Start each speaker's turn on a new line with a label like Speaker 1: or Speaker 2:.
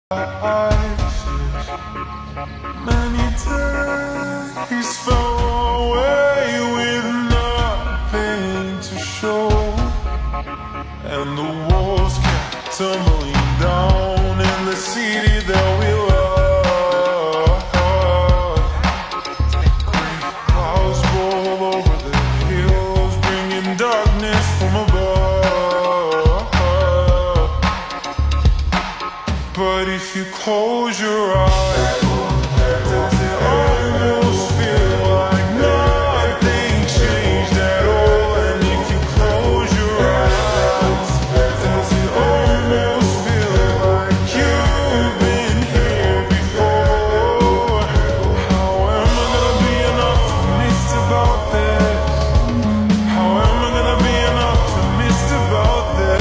Speaker 1: Many days fell away with nothing to show, and the walls kept tumbling down in the city that we love. Great clouds roll over the hills, bringing darkness from above. But if you close your eyes,